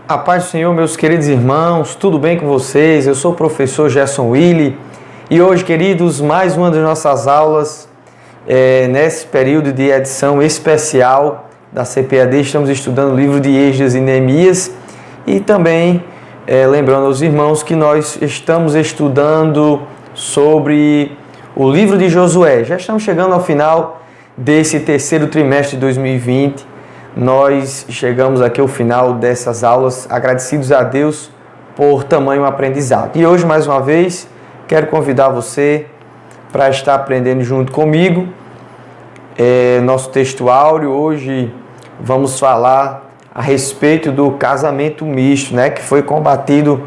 A paz do Senhor, meus queridos irmãos, tudo bem com vocês? Eu sou o professor Gerson Willi e hoje, queridos, mais uma das nossas aulas nesse período de edição especial da CPAD. Estamos estudando o livro de Esdras e Neemias e também lembrando aos irmãos que nós estamos estudando sobre o livro de Josué. Já estamos chegando ao final desse terceiro trimestre de 2020. Nós chegamos aqui ao final dessas aulas, agradecidos a Deus por tamanho aprendizado. E hoje, mais uma vez, quero convidar você para estar aprendendo junto comigo. Nosso texto áureo, hoje vamos falar a respeito do casamento misto, que foi combatido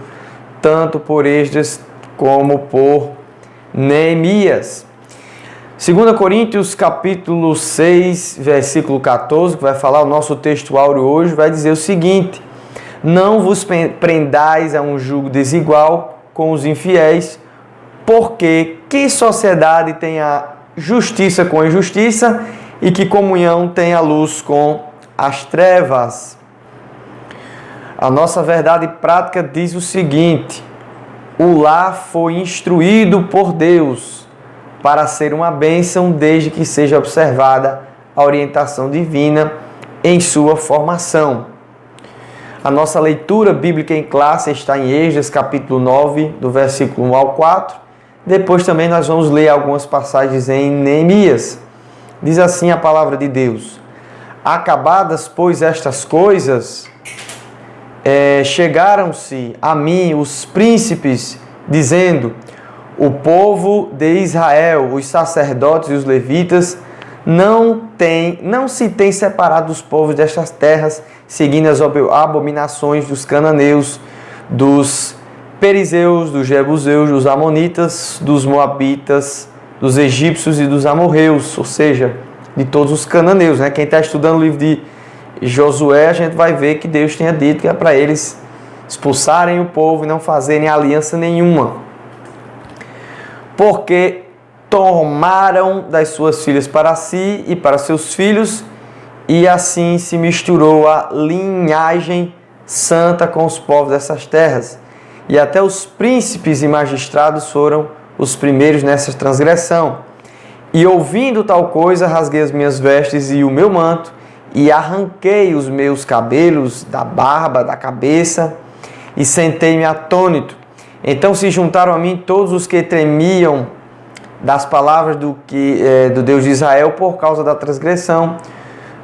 tanto por Esdras como por Neemias. 2 Coríntios capítulo 6, versículo 14, que vai falar o nosso texto áureo hoje, vai dizer o seguinte: não vos prendais a um jugo desigual com os infiéis, porque que sociedade tem a justiça com a injustiça e que comunhão tem a luz com as trevas? A nossa verdade prática diz o seguinte: o lar foi instruído por Deus para ser uma bênção, desde que seja observada a orientação divina em sua formação. A nossa leitura bíblica em classe está em Esdras, capítulo 9, do versículo 1 ao 4. Depois também nós vamos ler algumas passagens em Neemias. Diz assim a palavra de Deus: acabadas, pois, estas coisas, chegaram-se a mim os príncipes, dizendo: o povo de Israel, os sacerdotes e os levitas, não se tem separado dos povos destas terras, seguindo as abominações dos cananeus, dos perizeus, dos jebuseus, dos amonitas, dos moabitas, dos egípcios e dos amorreus, ou seja, de todos os cananeus. Quem está estudando o livro de Josué, a gente vai ver que Deus tinha dito que é para eles expulsarem o povo e não fazerem aliança nenhuma, porque tomaram das suas filhas para si e para seus filhos, e assim se misturou a linhagem santa com os povos dessas terras. E até os príncipes e magistrados foram os primeiros nessa transgressão. E ouvindo tal coisa, rasguei as minhas vestes e o meu manto, e arranquei os meus cabelos da barba, da cabeça, e sentei-me atônito. Então se juntaram a mim todos os que tremiam das palavras do Deus de Israel por causa da transgressão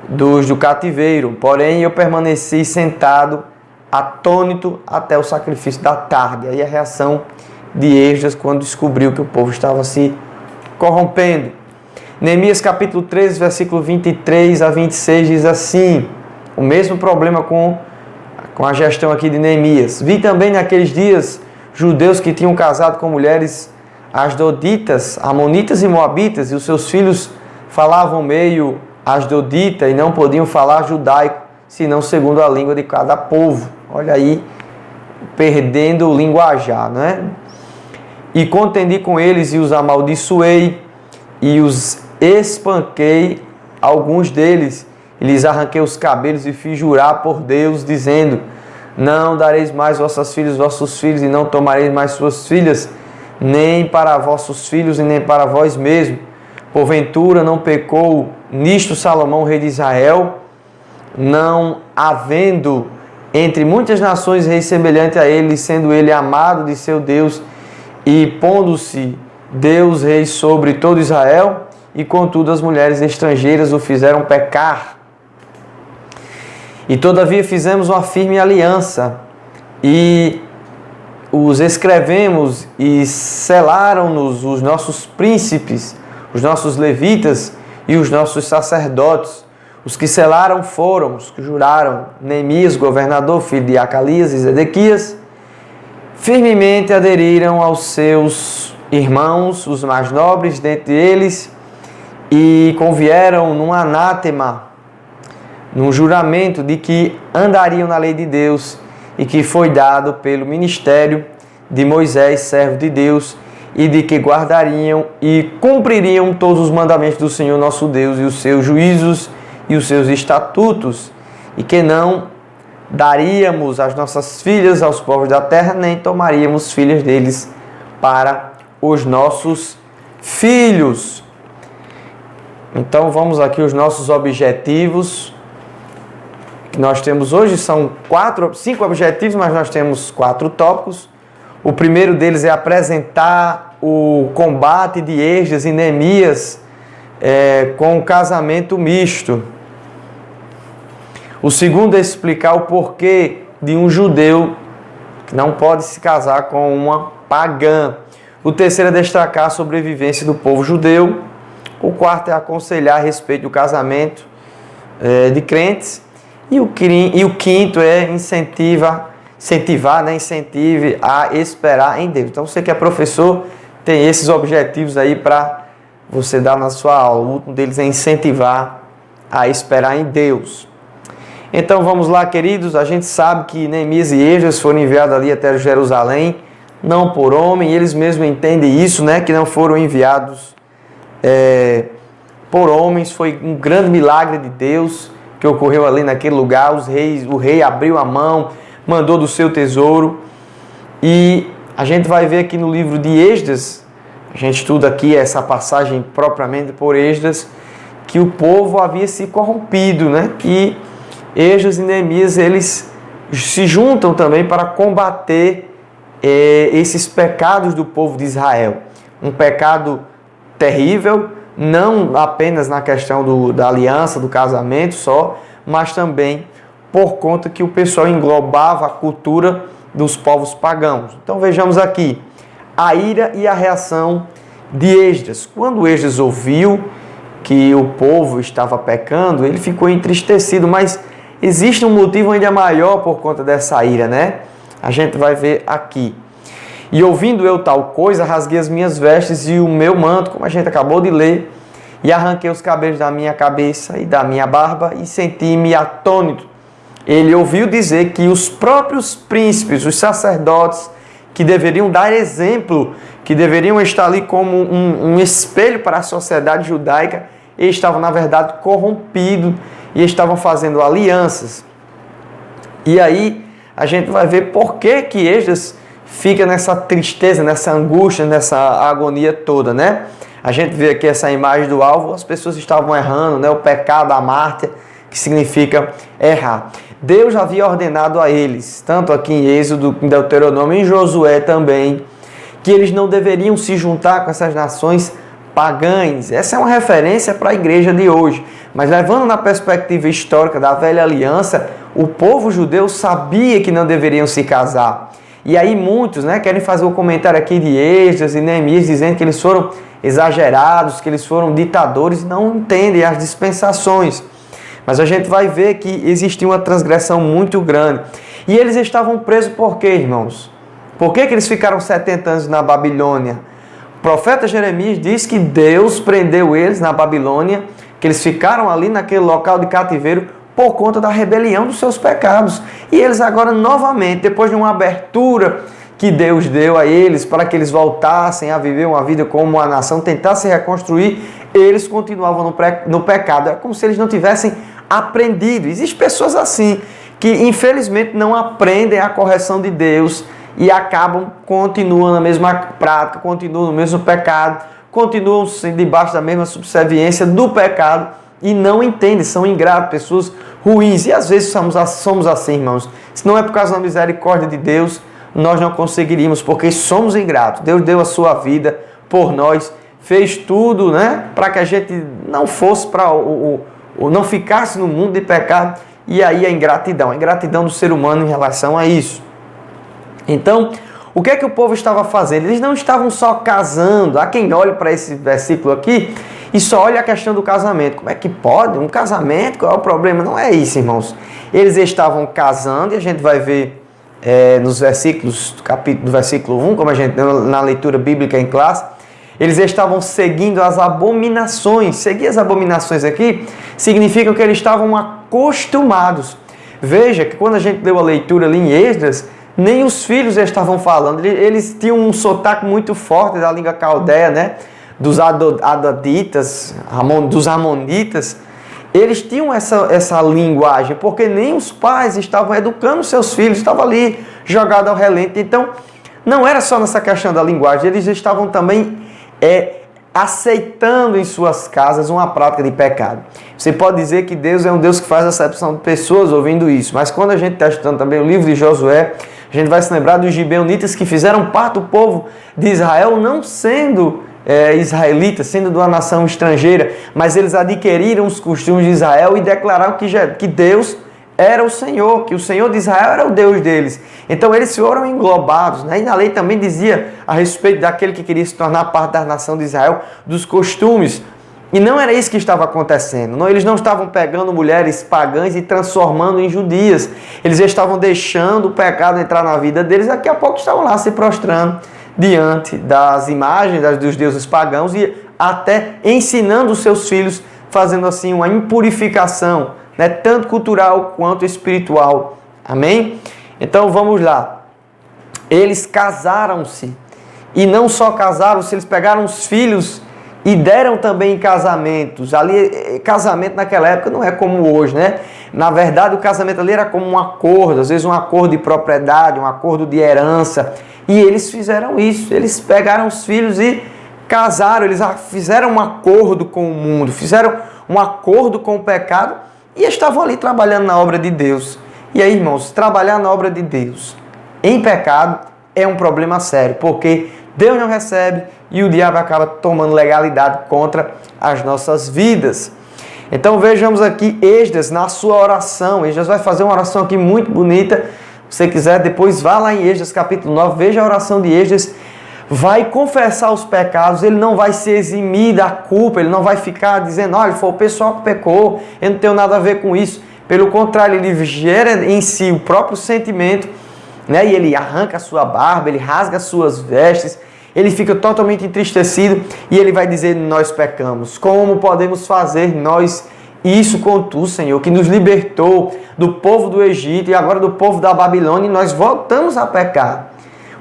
do cativeiro. Porém, eu permaneci sentado, atônito, até o sacrifício da tarde. Aí a reação de Esdras quando descobriu que o povo estava se corrompendo. Neemias capítulo 13, versículo 23 a 26 diz assim, o mesmo problema com a gestão aqui de Neemias. Vi também naqueles dias judeus que tinham casado com mulheres asdoditas, amonitas e moabitas, e os seus filhos falavam meio asdodita e não podiam falar judaico, senão segundo a língua de cada povo. Olha aí, perdendo o linguajar, E contendi com eles e os amaldiçoei e os espanquei alguns deles, e lhes arranquei os cabelos e fiz jurar por Deus, dizendo: não dareis mais vossos filhos, e não tomareis mais suas filhas, nem para vossos filhos, e nem para vós mesmos. Porventura não pecou nisto Salomão, rei de Israel, não havendo entre muitas nações rei semelhante a ele, sendo ele amado de seu Deus, e pondo-se Deus rei sobre todo Israel, e contudo as mulheres estrangeiras o fizeram pecar. E todavia fizemos uma firme aliança, e os escrevemos e selaram-nos os nossos príncipes, os nossos levitas e os nossos sacerdotes. Os que selaram foram, os que juraram, Neemias, governador, filho de Acalias e Zedequias, firmemente aderiram aos seus irmãos, os mais nobres dentre eles, e convieram num anátema, num juramento de que andariam na lei de Deus e que foi dado pelo ministério de Moisés, servo de Deus, e de que guardariam e cumpririam todos os mandamentos do Senhor nosso Deus e os seus juízos e os seus estatutos, e que não daríamos as nossas filhas aos povos da terra, nem tomaríamos filhas deles para os nossos filhos. Então vamos aqui os nossos objetivos que nós temos hoje. São 5 objetivos, mas nós temos 4 tópicos. O primeiro deles é apresentar o combate de Esdras e Neemias com o casamento misto. O segundo é explicar o porquê de um judeu que não pode se casar com uma pagã. O terceiro é destacar a sobrevivência do povo judeu. O quarto é aconselhar a respeito do casamento de crentes. E o quinto é incentive a esperar em Deus. Então você que é professor tem esses objetivos aí para você dar na sua aula. O último deles é incentivar a esperar em Deus. Então vamos lá, queridos. A gente sabe que Neemias e Esdras foram enviados ali até Jerusalém, não por homem, e eles mesmos entendem isso, né? Que não foram enviados por homens. Foi um grande milagre de Deus que ocorreu ali naquele lugar. O rei abriu a mão, mandou do seu tesouro. E a gente vai ver aqui no livro de Esdras, a gente estuda aqui essa passagem propriamente por Esdras, que o povo havia se corrompido, né? E Esdras e Neemias, eles se juntam também para combater esses pecados do povo de Israel. Um pecado terrível, não apenas na questão da aliança, do casamento só, mas também por conta que o pessoal englobava a cultura dos povos pagãos. Então vejamos aqui a ira e a reação de Esdras. Quando Esdras ouviu que o povo estava pecando, ele ficou entristecido, mas existe um motivo ainda maior por conta dessa ira, né? A gente vai ver aqui. E ouvindo eu tal coisa, rasguei as minhas vestes e o meu manto, como a gente acabou de ler, e arranquei os cabelos da minha cabeça e da minha barba e senti-me atônito. Ele ouviu dizer que os próprios príncipes, os sacerdotes, que deveriam dar exemplo, que deveriam estar ali como um espelho para a sociedade judaica, eles estavam, na verdade, corrompidos e estavam fazendo alianças. E aí a gente vai ver por que Esdras fica nessa tristeza, nessa angústia, nessa agonia toda, né? A gente vê aqui essa imagem do alvo, as pessoas estavam errando, né? O pecado, a mártir, que significa errar. Deus havia ordenado a eles, tanto aqui em Êxodo, em Deuteronômio, em Josué também, que eles não deveriam se juntar com essas nações pagãs. Essa é uma referência para a igreja de hoje. Mas levando na perspectiva histórica da velha aliança, o povo judeu sabia que não deveriam se casar. E aí muitos, né, querem fazer o comentário aqui de Esdras e Neemias, dizendo que eles foram exagerados, que eles foram ditadores, não entendem as dispensações. Mas a gente vai ver que existia uma transgressão muito grande. E eles estavam presos por quê, irmãos? Por que eles ficaram 70 anos na Babilônia? O profeta Jeremias diz que Deus prendeu eles na Babilônia, que eles ficaram ali naquele local de cativeiro por conta da rebelião dos seus pecados. E eles agora novamente, depois de uma abertura que Deus deu a eles para que eles voltassem a viver uma vida como uma nação, tentassem reconstruir, eles continuavam no pecado. É como se eles não tivessem aprendido. Existem pessoas assim, que infelizmente não aprendem a correção de Deus e continuam na mesma prática, continuam no mesmo pecado, continuam debaixo da mesma subserviência do pecado e não entendem, são ingratos, pessoas ruins. E às vezes somos assim, irmãos. Se não é por causa da misericórdia de Deus, nós não conseguiríamos, porque somos ingratos. Deus deu a sua vida por nós, fez tudo, né, para que a gente não fosse não ficasse no mundo de pecado. E aí a ingratidão do ser humano em relação a isso. Então, o que é que o povo estava fazendo? Eles não estavam só casando. Há quem olhe para esse versículo aqui e só olha a questão do casamento. Como é que pode? Um casamento? Qual é o problema? Não é isso, irmãos. Eles estavam casando, e a gente vai ver nos versículos, do versículo 1, como a gente na leitura bíblica em classe, eles estavam seguindo as abominações. Seguir as abominações aqui significa que eles estavam acostumados. Veja que quando a gente deu a leitura ali em Esdras, nem os filhos estavam falando. Eles tinham um sotaque muito forte da língua caldeia, né? Dos adaditas, dos amonitas. eles tinham essa linguagem, porque nem os pais estavam educando seus filhos, estavam ali jogados ao relento. Então, não era só nessa questão da linguagem, eles estavam também aceitando em suas casas uma prática de pecado. Você pode dizer que Deus é um Deus que faz acepção de pessoas ouvindo isso, mas quando a gente está estudando também o livro de Josué, a gente vai se lembrar dos gibeonitas que fizeram parte do povo de Israel, não sendo israelitas, sendo de uma nação estrangeira, mas eles adquiriram os costumes de Israel e declararam que Deus era o Senhor, que o Senhor de Israel era o Deus deles. Então eles foram englobados, né? E na lei também dizia a respeito daquele que queria se tornar parte da nação de Israel, dos costumes. E não era isso que estava acontecendo. Não, eles não estavam pegando mulheres pagãs e transformando em judias. Eles estavam deixando o pecado entrar na vida deles. Daqui a pouco estavam lá se prostrando diante das imagens dos deuses pagãos e até ensinando os seus filhos, fazendo assim uma impurificação, né, tanto cultural quanto espiritual. Amém? Então vamos lá. Eles casaram-se. E não só casaram-se, eles pegaram os filhos e deram também em casamentos. Ali, casamento naquela época não é como hoje, né? Na verdade, o casamento ali era como um acordo, às vezes um acordo de propriedade, um acordo de herança. E eles fizeram isso. Eles pegaram os filhos e casaram. Eles fizeram um acordo com o mundo, fizeram um acordo com o pecado e estavam ali trabalhando na obra de Deus. E aí, irmãos, trabalhar na obra de Deus em pecado é um problema sério, porque Deus não recebe e o diabo acaba tomando legalidade contra as nossas vidas. Então vejamos aqui Esdras na sua oração. Esdras vai fazer uma oração aqui muito bonita. Se você quiser, depois vá lá em Esdras capítulo 9, veja a oração de Esdras. Vai confessar os pecados, ele não vai se eximir da culpa, ele não vai ficar dizendo, olha, foi o pessoal que pecou, eu não tenho nada a ver com isso. Pelo contrário, ele gera em si o próprio sentimento, né? E ele arranca a sua barba, ele rasga as suas vestes, ele fica totalmente entristecido e ele vai dizer, nós pecamos. Como podemos fazer nós isso com tu, Senhor, que nos libertou do povo do Egito e agora do povo da Babilônia e nós voltamos a pecar?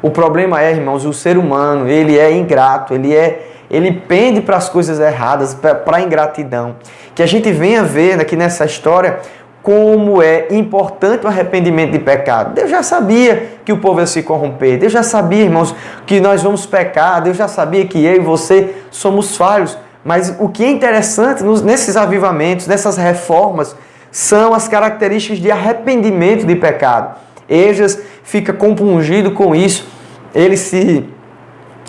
O problema é, irmãos, o ser humano, ele é ingrato, ele pende para as coisas erradas, para a ingratidão. Que a gente venha ver aqui nessa história como é importante o arrependimento de pecado. Deus já sabia que o povo ia se corromper. Deus já sabia, irmãos, que nós vamos pecar. Deus já sabia que eu e você somos falhos. Mas o que é interessante nesses avivamentos, nessas reformas, são as características de arrependimento de pecado. Esdras fica compungido com isso. Ele se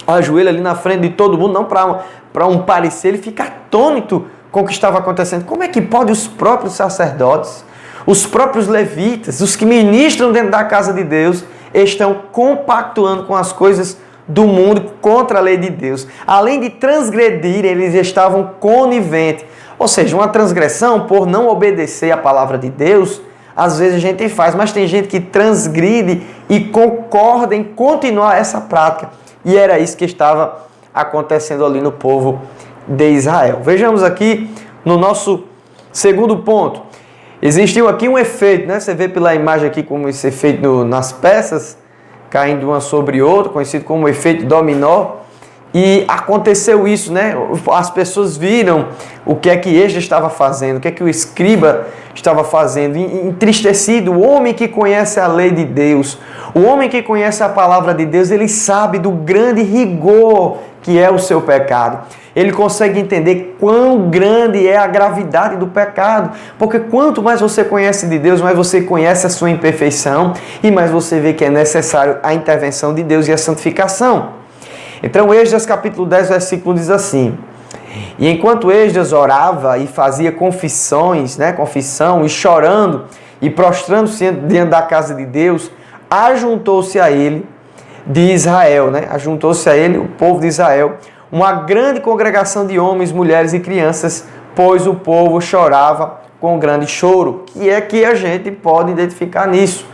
ajoelha ali na frente de todo mundo, não para um parecer, ele fica atônito com o que estava acontecendo. Como é que pode os próprios sacerdotes, os próprios levitas, os que ministram dentro da casa de Deus, estão compactuando com as coisas do mundo contra a lei de Deus? Além de transgredir, eles estavam coniventes. Ou seja, uma transgressão por não obedecer à palavra de Deus, às vezes a gente faz, mas tem gente que transgride e concorda em continuar essa prática. E era isso que estava acontecendo ali no povo de Israel. Vejamos aqui no nosso segundo ponto. Existiu aqui um efeito, né? Você vê pela imagem aqui como esse efeito nas peças, caindo uma sobre outra, conhecido como efeito dominó. E aconteceu isso, né? As pessoas viram o que é que Esdras estava fazendo, o que é que o escriba estava fazendo, entristecido. O homem que conhece a lei de Deus, o homem que conhece a palavra de Deus, ele sabe do grande rigor que é o seu pecado. Ele consegue entender quão grande é a gravidade do pecado, porque quanto mais você conhece de Deus, mais você conhece a sua imperfeição e mais você vê que é necessário a intervenção de Deus e a santificação. Então, Esdras capítulo 10, versículo 1 diz assim: e enquanto Esdras orava e fazia confissão e chorando e prostrando-se diante da casa de Deus, ajuntou-se a ele de Israel, ajuntou-se a ele o povo de Israel, uma grande congregação de homens, mulheres e crianças, pois o povo chorava com grande choro. Que é que a gente pode identificar nisso?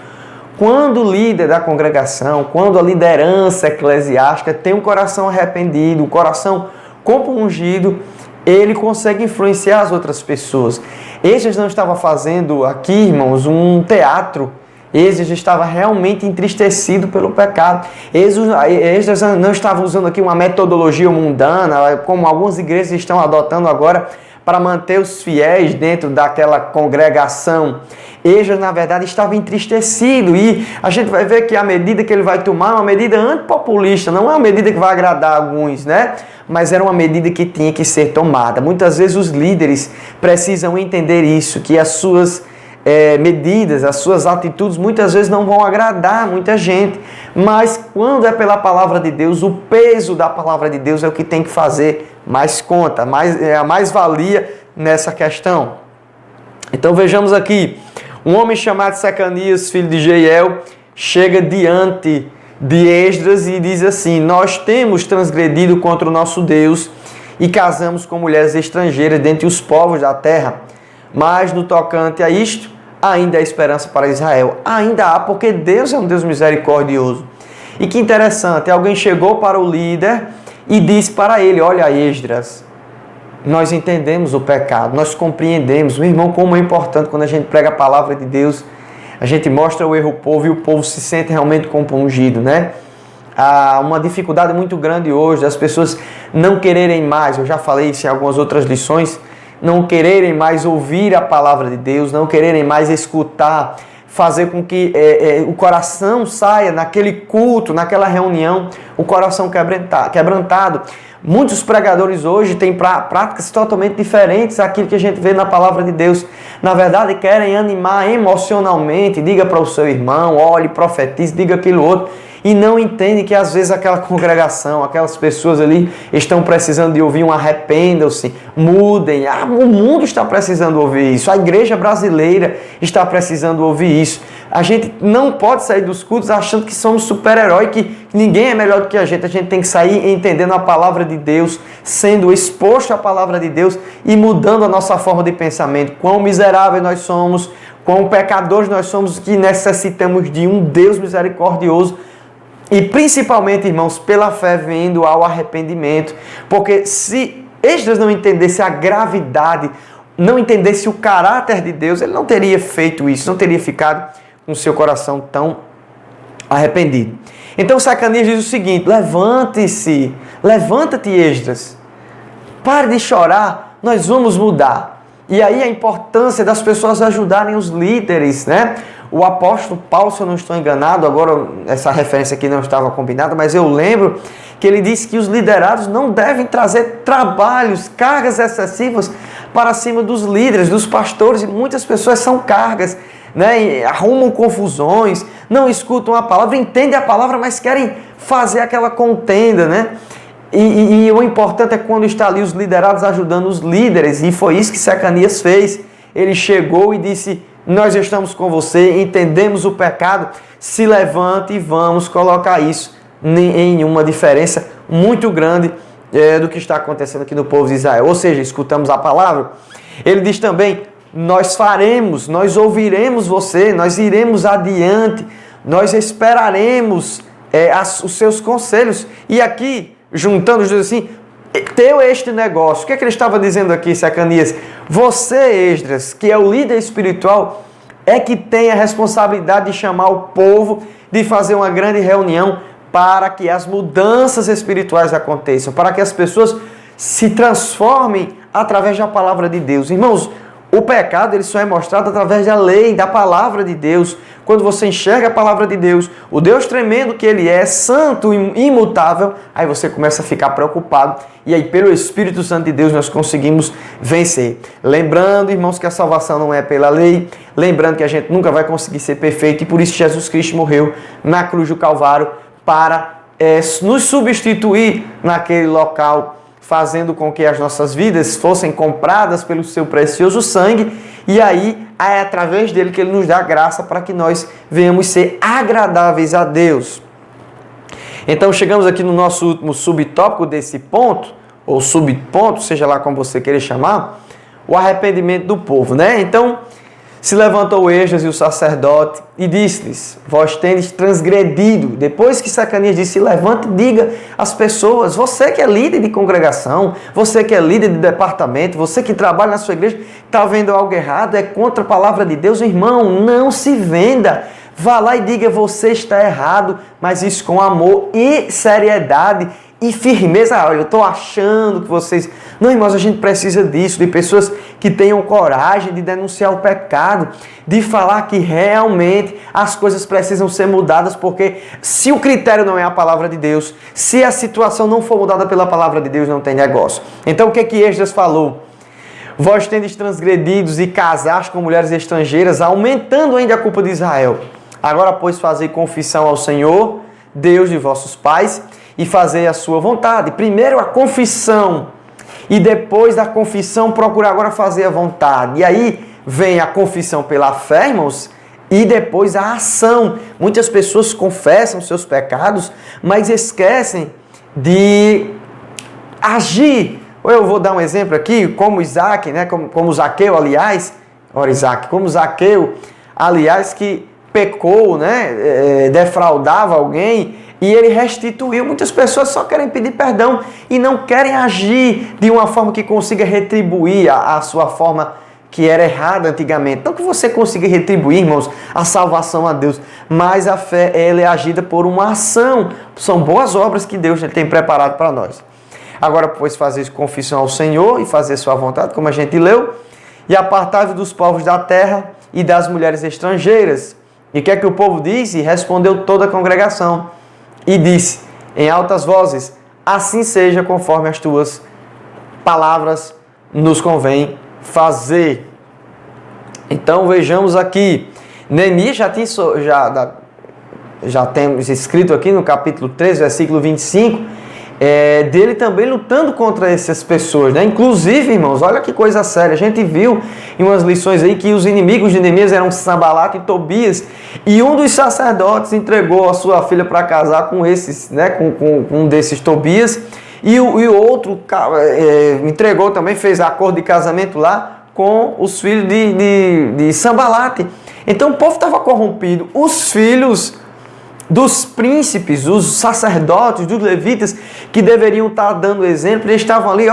Quando o líder da congregação, quando a liderança eclesiástica tem um coração arrependido, um coração compungido, ele consegue influenciar as outras pessoas. Esdras não estava fazendo aqui, irmãos, um teatro. Esdras estava realmente entristecido pelo pecado. Esdras não estava usando aqui uma metodologia mundana, como algumas igrejas estão adotando agora, para manter os fiéis dentro daquela congregação. Esdras, na verdade, estava entristecido, e a gente vai ver que a medida que ele vai tomar é uma medida antipopulista, não é uma medida que vai agradar alguns, né? Mas era uma medida que tinha que ser tomada. Muitas vezes os líderes precisam entender isso, que as suas medidas, as suas atitudes muitas vezes não vão agradar muita gente, mas quando é pela palavra de Deus, o peso da palavra de Deus é o que tem que fazer mais conta, é a mais-valia nessa questão. Então vejamos aqui, um homem chamado Secanias, filho de Jeiel, chega diante de Esdras e diz assim: nós temos transgredido contra o nosso Deus e casamos com mulheres estrangeiras dentre os povos da terra, mas no tocante a isto, ainda há esperança para Israel. Ainda há, porque Deus é um Deus misericordioso. E que interessante, alguém chegou para o líder e disse para ele: olha, Esdras, nós entendemos o pecado, nós compreendemos. Meu irmão, como é importante quando a gente prega a palavra de Deus, a gente mostra o erro ao povo e o povo se sente realmente compungido, né? Há uma dificuldade muito grande hoje das pessoas não quererem mais, eu já falei isso em algumas outras lições, não quererem mais ouvir a palavra de Deus, não quererem mais escutar, fazer com que o coração saia naquele culto, naquela reunião, o coração quebrantado. Muitos pregadores hoje têm práticas totalmente diferentes daquilo que a gente vê na palavra de Deus. Na verdade, querem animar emocionalmente, diga para o seu irmão, olhe, profetize, diga aquilo outro, e não entendem que às vezes aquela congregação, aquelas pessoas ali estão precisando de ouvir um arrependam-se, mudem. O mundo está precisando ouvir isso, a igreja brasileira está precisando ouvir isso. A gente não pode sair dos cultos achando que somos super-herói, que ninguém é melhor do que a gente tem que sair entendendo a palavra de Deus, sendo exposto à palavra de Deus e mudando a nossa forma de pensamento. Quão miseráveis nós somos, quão pecadores nós somos, que necessitamos de um Deus misericordioso. E principalmente, irmãos, pela fé vindo ao arrependimento. Porque se Esdras não entendesse a gravidade, não entendesse o caráter de Deus, ele não teria feito isso, não teria ficado com seu coração tão arrependido. Então Secanias diz o seguinte: levante-se, levanta-te, Esdras, pare de chorar, nós vamos mudar. E aí a importância das pessoas ajudarem os líderes, né? O apóstolo Paulo, se eu não estou enganado, agora essa referência aqui não estava combinada, mas eu lembro que ele disse que os liderados não devem trazer trabalhos, cargas excessivas para cima dos líderes, dos pastores, e muitas pessoas são cargas, né? Arrumam confusões, não escutam a palavra, entendem a palavra, mas querem fazer aquela contenda, né? E o importante é quando está ali os liderados ajudando os líderes, e foi isso que Secanias fez. Ele chegou e disse: nós estamos com você, entendemos o pecado, se levante e vamos colocar isso em uma diferença muito grande do que está acontecendo aqui no povo de Israel. Ou seja, escutamos a palavra. Ele diz também: nós faremos, nós ouviremos você, nós iremos adiante, nós esperaremos os seus conselhos. E aqui, juntando os dois assim, teu este negócio. O que é que ele estava dizendo aqui, Secanias? Você, Esdras, que é o líder espiritual, é que tem a responsabilidade de chamar o povo, de fazer uma grande reunião para que as mudanças espirituais aconteçam, para que as pessoas se transformem através da palavra de Deus. Irmãos, o pecado ele só é mostrado através da lei, da palavra de Deus. Quando você enxerga a palavra de Deus, o Deus tremendo que Ele é, santo e imutável, aí você começa a ficar preocupado. E aí, pelo Espírito Santo de Deus, nós conseguimos vencer. Lembrando, irmãos, que a salvação não é pela lei. Lembrando que a gente nunca vai conseguir ser perfeito. E por isso Jesus Cristo morreu na cruz do Calvário para nos substituir naquele local, fazendo com que as nossas vidas fossem compradas pelo seu precioso sangue, e aí é através dele que ele nos dá graça para que nós venhamos ser agradáveis a Deus. Então chegamos aqui no nosso último subtópico desse ponto, ou subponto, seja lá como você queira chamar, o arrependimento do povo, né? Então, se levantou Esdras e o sacerdote e disse-lhes: vós tendes transgredido. Depois que Secanias disse: levante e diga às pessoas, você que é líder de congregação, você que é líder de departamento, você que trabalha na sua igreja, está vendo algo errado, é contra a palavra de Deus, irmão, não se venda. Vá lá e diga: você está errado, mas isso com amor e seriedade e firmeza. Olha, eu estou achando que vocês... Não, irmãos, a gente precisa disso, de pessoas que tenham coragem de denunciar o pecado, de falar que realmente as coisas precisam ser mudadas, porque se o critério não é a palavra de Deus, se a situação não for mudada pela palavra de Deus, não tem negócio. Então o que é que Esdras falou? Vós tendes transgredidos e casaste com mulheres estrangeiras, aumentando ainda a culpa de Israel. Agora, pois, fazei confissão ao Senhor, Deus de vossos pais, e fazei a sua vontade. Primeiro a confissão, e depois da confissão procurar agora fazer a vontade. E aí vem a confissão pela fé, irmãos, e depois a ação. Muitas pessoas confessam seus pecados, mas esquecem de agir. Eu vou dar um exemplo aqui, como Isaac, né? Como Zaqueu, aliás, como Zaqueu, aliás, que pecou, né? Defraudava alguém e ele restituiu. Muitas pessoas só querem pedir perdão e não querem agir de uma forma que consiga retribuir a sua forma que era errada antigamente. Não que você consiga retribuir, irmãos, a salvação a Deus, mas a fé, ela é agida por uma ação. São boas obras que Deus tem preparado para nós. Agora, pois, fazeis confissão ao Senhor e fazer sua vontade, como a gente leu, e apartai-vos dos povos da terra e das mulheres estrangeiras. E o que é que o povo disse? E respondeu toda a congregação. E disse em altas vozes, assim seja conforme as tuas palavras nos convém fazer. Então, vejamos aqui. Neemias já temos escrito aqui no capítulo 3, versículo 25, dele também lutando contra essas pessoas, né? Inclusive, irmãos, olha que coisa séria. A gente viu em umas lições aí que os inimigos de Neemias eram Sanbalate e Tobias, e um dos sacerdotes entregou a sua filha para casar com esses, né? Com um desses Tobias, e o outro entregou também, fez acordo de casamento lá com os filhos de Sanbalate. Então o povo estava corrompido. Os filhos dos príncipes, dos sacerdotes, dos levitas, que deveriam estar dando exemplo, eles estavam ali,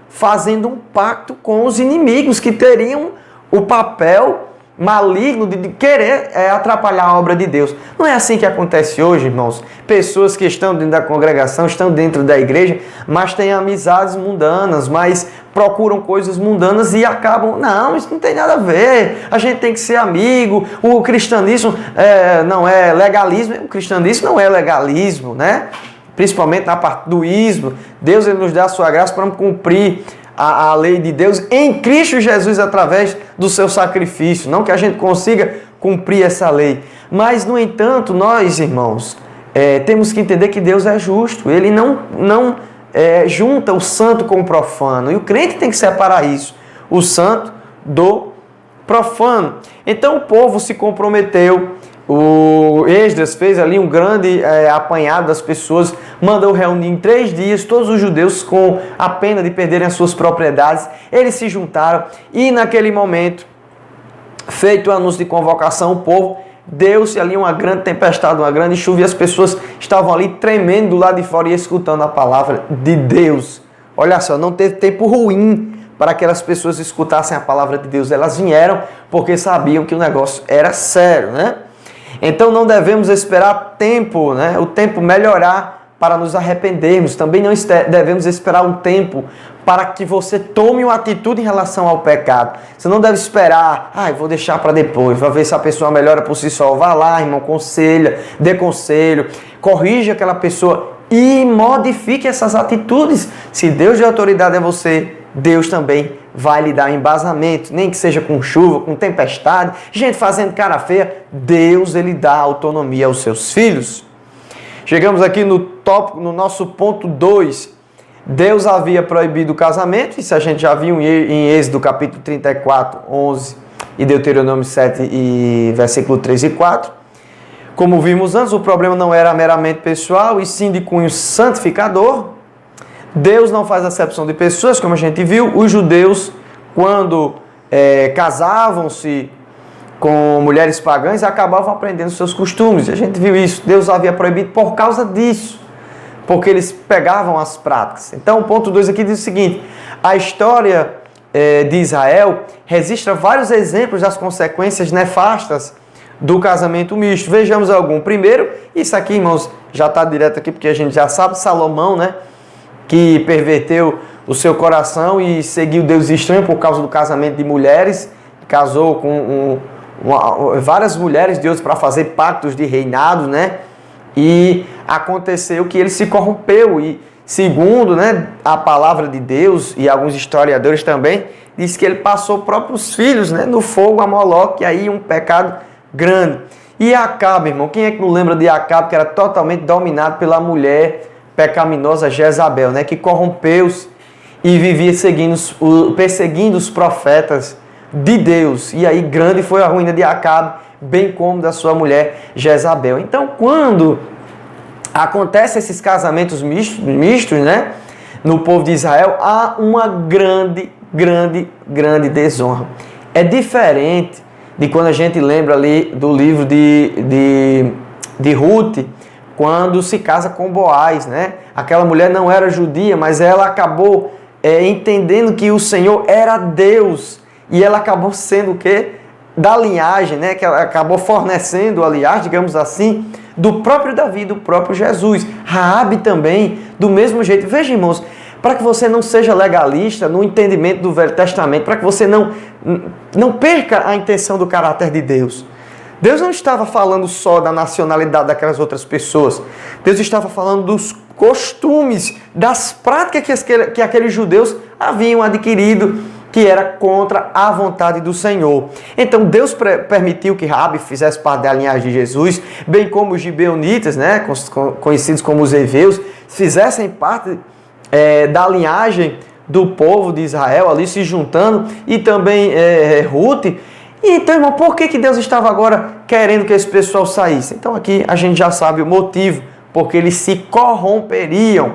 fazendo um pacto com os inimigos, que teriam o papel maligno de querer atrapalhar a obra de Deus. Não é assim que acontece hoje, irmãos. Pessoas que estão dentro da congregação, estão dentro da igreja, mas têm amizades mundanas, mas procuram coisas mundanas e acabam, não, isso não tem nada a ver, a gente tem que ser amigo, o cristianismo não é legalismo, o cristianismo não é legalismo, né? Principalmente na parte do ismo. Deus, ele nos dá a sua graça para cumprir a lei de Deus em Cristo Jesus através do seu sacrifício. Não que a gente consiga cumprir essa lei. Mas, no entanto, nós, irmãos, temos que entender que Deus é justo. Ele não junta o santo com o profano. E o crente tem que separar isso. O santo do profano. Então o povo se comprometeu. O Esdras fez ali um grande apanhado das pessoas, mandou reunir em 3 dias todos os judeus com a pena de perderem as suas propriedades. Eles se juntaram e naquele momento, feito o anúncio de convocação, o povo deu-se ali uma grande tempestade, uma grande chuva, e as pessoas estavam ali tremendo do lado de fora e escutando a palavra de Deus. Olha só, não teve tempo ruim para que aquelas pessoas escutassem a palavra de Deus. Elas vieram porque sabiam que o negócio era sério, né? Então não devemos esperar tempo, né? O tempo melhorar para nos arrependermos. Também não devemos esperar um tempo para que você tome uma atitude em relação ao pecado. Você não deve esperar, vou deixar para depois, vou ver se a pessoa melhora por si só. Vá lá, irmão, dê conselho, corrija aquela pessoa e modifique essas atitudes. Se Deus de autoridade é você, Deus também vai lhe dar embasamento, nem que seja com chuva, com tempestade, gente fazendo cara feia. Deus, ele dá autonomia aos seus filhos. Chegamos aqui no nosso ponto 2. Deus havia proibido o casamento, isso a gente já viu em Êxodo capítulo 34, 11 e Deuteronômio 7 e versículo 3 e 4. Como vimos antes, o problema não era meramente pessoal, e sim de cunho santificador. Deus não faz acepção de pessoas, como a gente viu. Os judeus, quando casavam-se com mulheres pagãs, acabavam aprendendo seus costumes. A gente viu isso. Deus havia proibido por causa disso, porque eles pegavam as práticas. Então, o ponto 2 aqui diz o seguinte: a história de Israel registra vários exemplos das consequências nefastas do casamento misto. Vejamos algum. Primeiro, isso aqui, irmãos, já está direto aqui, porque a gente já sabe, Salomão, né? que perverteu o seu coração e seguiu Deus estranho por causa do casamento de mulheres, casou com várias mulheres de Deus para fazer pactos de reinado, né? E aconteceu que ele se corrompeu e, segundo, né, a palavra de Deus e alguns historiadores também, diz que ele passou próprios filhos, né, no fogo a Moloque, e aí um pecado grande. E Acabe, irmão, quem é que não lembra de Acabe, que era totalmente dominado pela mulher pecaminosa Jezabel, né, que corrompeu-se e vivia perseguindo os profetas de Deus. E aí grande foi a ruína de Acabe, bem como da sua mulher Jezabel. Então, quando acontecem esses casamentos mistos, né, no povo de Israel, há uma grande desonra. É diferente de quando a gente lembra ali do livro de Ruth, quando se casa com Boaz, né? Aquela mulher não era judia, mas ela acabou entendendo que o Senhor era Deus, e ela acabou sendo o quê? Da linhagem, né? Que ela acabou fornecendo a linhagem, digamos assim, do próprio Davi, do próprio Jesus. Raabe também, do mesmo jeito. Veja, irmãos, para que você não seja legalista no entendimento do Velho Testamento, para que você não perca a intenção do caráter de Deus. Deus não estava falando só da nacionalidade daquelas outras pessoas. Deus estava falando dos costumes, das práticas que aqueles judeus haviam adquirido, que era contra a vontade do Senhor. Então Deus permitiu que Raabe fizesse parte da linhagem de Jesus, bem como os gibeonitas, né, conhecidos como os heveus, fizessem parte da linhagem do povo de Israel, ali se juntando, e também Ruth. Então, irmão, por que Deus estava agora querendo que esse pessoal saísse? Então aqui a gente já sabe o motivo, porque eles se corromperiam.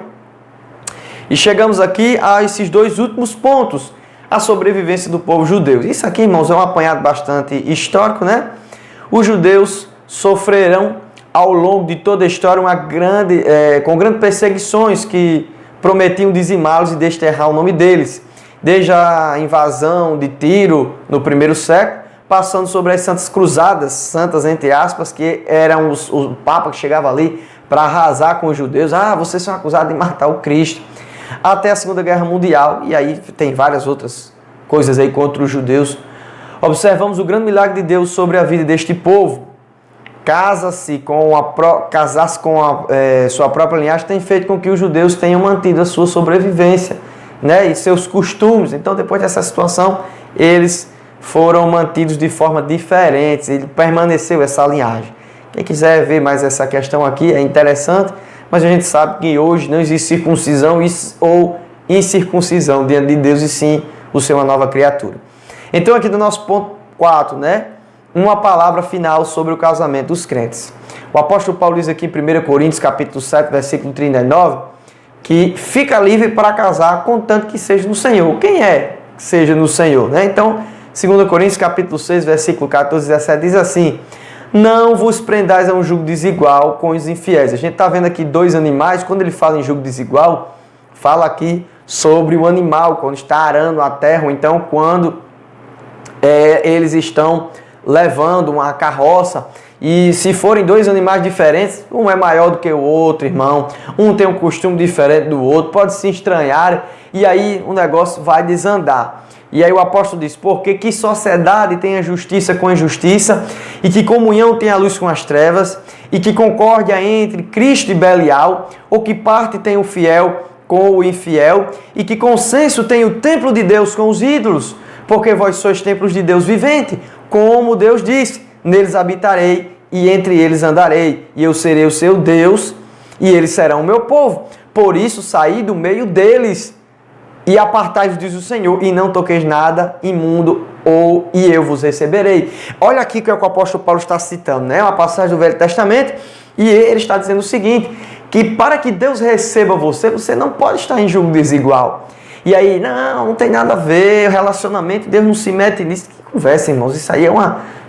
E chegamos aqui a esses dois últimos pontos, a sobrevivência do povo judeu. Isso aqui, irmãos, é um apanhado bastante histórico, né? Os judeus sofrerão ao longo de toda a história com grandes perseguições que prometiam dizimá-los e desterrar o nome deles. Desde a invasão de Tiro no primeiro século, passando sobre as Santas Cruzadas, santas entre aspas, que eram o Papa que chegava ali para arrasar com os judeus. Vocês são acusados de matar o Cristo. Até a Segunda Guerra Mundial, e aí tem várias outras coisas aí contra os judeus. Observamos o grande milagre de Deus sobre a vida deste povo. Casar-se com sua própria linhagem tem feito com que os judeus tenham mantido a sua sobrevivência, né, e seus costumes. Então, depois dessa situação, eles foram mantidos de forma diferente, ele permaneceu essa linhagem. Quem quiser ver mais essa questão aqui, é interessante, mas a gente sabe que hoje não existe circuncisão ou incircuncisão diante de Deus, e sim o ser uma nova criatura. Então, aqui do nosso ponto 4, né, uma palavra final sobre o casamento dos crentes. O apóstolo Paulo diz aqui em 1 Coríntios, capítulo 7, versículo 39, que fica livre para casar, contanto que seja no Senhor. Quem é que seja no Senhor, né? Então, 2 Coríntios, capítulo 6, versículo 14 e 17, diz assim: não vos prendais a um jugo desigual com os infiéis. A gente está vendo aqui dois animais. Quando ele fala em jugo desigual, fala aqui sobre o animal, quando está arando a terra, ou então quando eles estão levando uma carroça, e se forem dois animais diferentes, um é maior do que o outro, irmão, um tem um costume diferente do outro, pode se estranhar, e aí o negócio vai desandar. E aí o apóstolo diz: porque que sociedade tem a justiça com a injustiça, e que comunhão tem a luz com as trevas, e que concórdia entre Cristo e Belial, ou que parte tem o fiel com o infiel, e que consenso tem o templo de Deus com os ídolos, porque vós sois templos de Deus vivente, como Deus disse: neles habitarei e entre eles andarei, e eu serei o seu Deus e eles serão o meu povo. Por isso saí do meio deles e apartai-vos, diz o Senhor, e não toqueis nada imundo, e eu vos receberei. Olha aqui que é o que o apóstolo Paulo está citando, né? Uma passagem do Velho Testamento, e ele está dizendo o seguinte: que para que Deus receba você, você não pode estar em julgo desigual. E aí, não tem nada a ver, relacionamento, Deus não se mete nisso. Que conversa, irmãos, isso aí é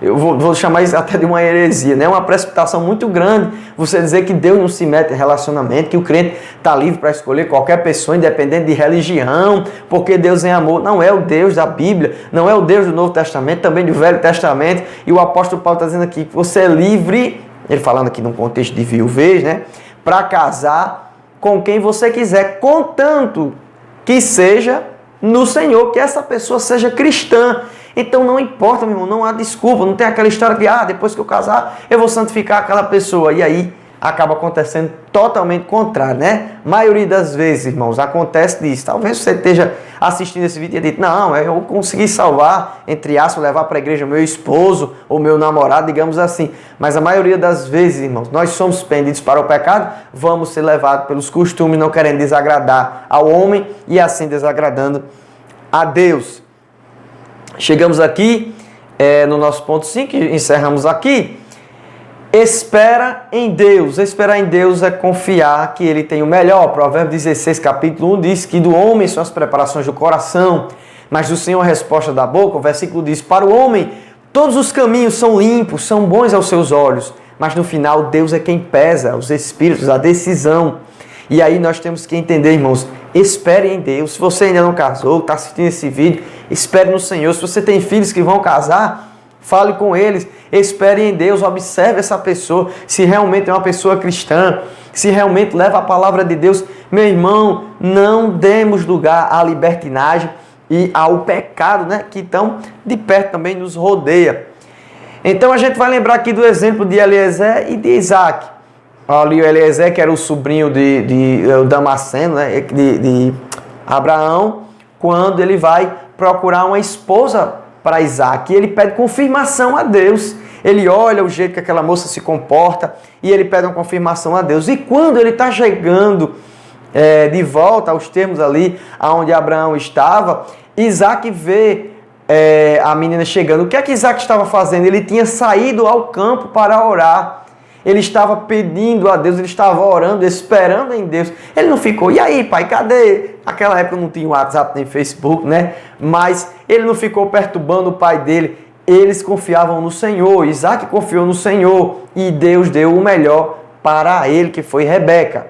eu vou chamar isso até de uma heresia, né? Uma precipitação muito grande, você dizer que Deus não se mete em relacionamento, que o crente está livre para escolher qualquer pessoa, independente de religião, porque Deus é amor. Não é o Deus da Bíblia, não é o Deus do Novo Testamento, também do Velho Testamento, e o apóstolo Paulo está dizendo aqui que você é livre, ele falando aqui num contexto de viuvez, né? Para casar com quem você quiser, contanto que seja no Senhor, que essa pessoa seja cristã. Então não importa, meu irmão, não há desculpa, não tem aquela história de, depois que eu casar, eu vou santificar aquela pessoa. E aí acaba acontecendo totalmente contrário, né? Maioria das vezes, irmãos, acontece disso. Talvez você esteja assistindo esse vídeo e tenha dito, não, eu consegui salvar, entre aspas, levar para a igreja meu esposo ou meu namorado, digamos assim. Mas a maioria das vezes, irmãos, nós somos pendidos para o pecado, vamos ser levados pelos costumes, não querendo desagradar ao homem e assim desagradando a Deus. Chegamos aqui no nosso ponto 5, encerramos aqui. Espera em Deus. Esperar em Deus é confiar que Ele tem o melhor. Provérbios 16, capítulo 1 diz que do homem são as preparações do coração, mas do Senhor a resposta da boca. O versículo diz, para o homem todos os caminhos são limpos, são bons aos seus olhos, mas no final Deus é quem pesa os espíritos, a decisão. E aí nós temos que entender, irmãos, espere em Deus. Se você ainda não casou, está assistindo esse vídeo, espere no Senhor. Se você tem filhos que vão casar, fale com eles, espere em Deus, observe essa pessoa, se realmente é uma pessoa cristã, se realmente leva a palavra de Deus. Meu irmão, não demos lugar à libertinagem e ao pecado, né, que tão de perto também nos rodeia. Então a gente vai lembrar aqui do exemplo de Eliezer e de Isaac. Ali o Eliezer, que era o sobrinho de Damasceno, né, de Abraão, quando ele vai procurar uma esposa para Isaac, e ele pede confirmação a Deus. Ele olha o jeito que aquela moça se comporta e ele pede uma confirmação a Deus. E quando ele está chegando de volta aos termos ali onde Abraão estava, Isaac vê a menina chegando. O que é que Isaac estava fazendo? Ele tinha saído ao campo para orar. Ele estava pedindo a Deus, ele estava orando, esperando em Deus. Ele não ficou, e aí, pai, cadê? Naquela época não tinha WhatsApp nem Facebook, né? Mas ele não ficou perturbando o pai dele. Eles confiavam no Senhor. Isaac confiou no Senhor e Deus deu o melhor para ele, que foi Rebeca.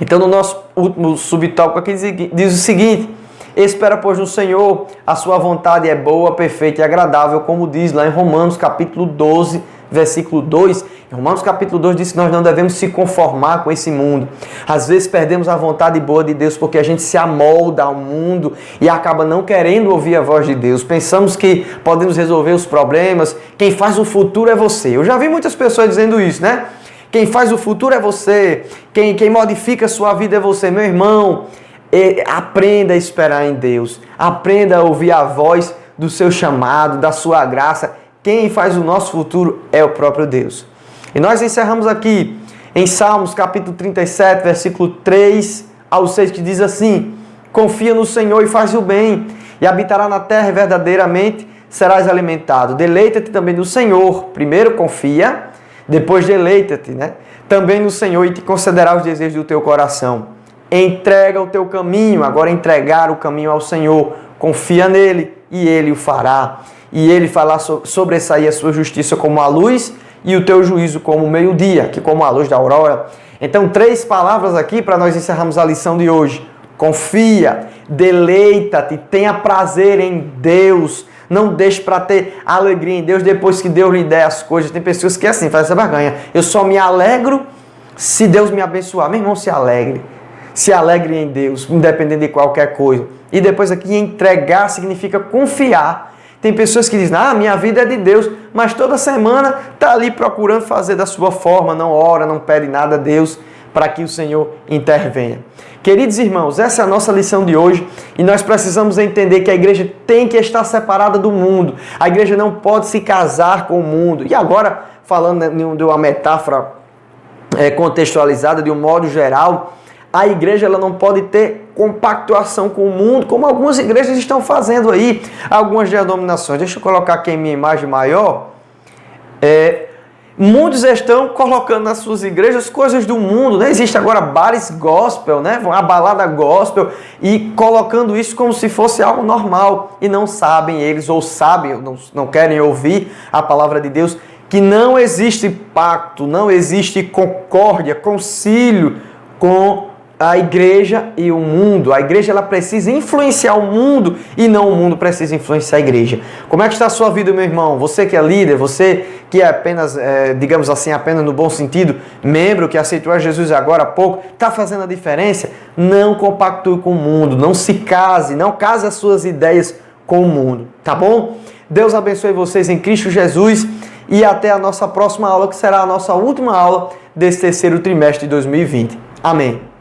Então, no nosso último subtópico aqui diz o seguinte: espera, pois, no Senhor, a sua vontade é boa, perfeita e agradável, como diz lá em Romanos capítulo 12, versículo 2, em Romanos capítulo 2 diz que nós não devemos se conformar com esse mundo. Às vezes perdemos a vontade boa de Deus porque a gente se amolda ao mundo e acaba não querendo ouvir a voz de Deus. Pensamos que podemos resolver os problemas, quem faz o futuro é você. Eu já vi muitas pessoas dizendo isso, né? Quem faz o futuro é você, quem modifica a sua vida é você. Meu irmão, aprenda a esperar em Deus, aprenda a ouvir a voz do seu chamado, da sua graça. Quem faz o nosso futuro é o próprio Deus. E nós encerramos aqui em Salmos capítulo 37, versículo 3 ao 6, que diz assim: confia no Senhor e faz o bem, e habitará na terra e verdadeiramente serás alimentado. Deleita-te também no Senhor. Primeiro confia, depois deleita-te, né? Também no Senhor, e te concederá os desejos do teu coração. Entrega o teu caminho, agora entregar o caminho ao Senhor. Confia nele e ele o fará. E ele fará sobressair a sua justiça como a luz e o teu juízo como o meio-dia, que como a luz da aurora. Então, 3 palavras aqui para nós encerrarmos a lição de hoje. Confia, deleita-te, tenha prazer em Deus. Não deixe para ter alegria em Deus depois que Deus lhe der as coisas. Tem pessoas que assim, fazem essa barganha. Eu só me alegro se Deus me abençoar. Meu irmão, se alegre. Se alegre em Deus, independente de qualquer coisa. E depois aqui, entregar significa confiar. Tem pessoas que dizem, minha vida é de Deus, mas toda semana está ali procurando fazer da sua forma, não ora, não pede nada a Deus para que o Senhor intervenha. Queridos irmãos, essa é a nossa lição de hoje e nós precisamos entender que a igreja tem que estar separada do mundo. A igreja não pode se casar com o mundo. E agora, falando de uma metáfora contextualizada, de um modo geral, a igreja ela não pode ter compactuação com o mundo, como algumas igrejas estão fazendo aí, algumas denominações. Deixa eu colocar aqui em minha imagem maior. Muitos estão colocando nas suas igrejas coisas do mundo, né? Existe agora bares gospel, né? Uma balada gospel, e colocando isso como se fosse algo normal. E não sabem eles, ou sabem, não querem ouvir a palavra de Deus, que não existe pacto, não existe concórdia, concílio com a igreja e o mundo. A igreja ela precisa influenciar o mundo e não o mundo precisa influenciar a igreja. Como é que está a sua vida, meu irmão? Você que é líder, você que é apenas, digamos assim, apenas no bom sentido, membro que aceitou a Jesus agora há pouco, está fazendo a diferença? Não compactue com o mundo, não se case, não case as suas ideias com o mundo, tá bom? Deus abençoe vocês em Cristo Jesus e até a nossa próxima aula, que será a nossa última aula desse terceiro trimestre de 2020. Amém.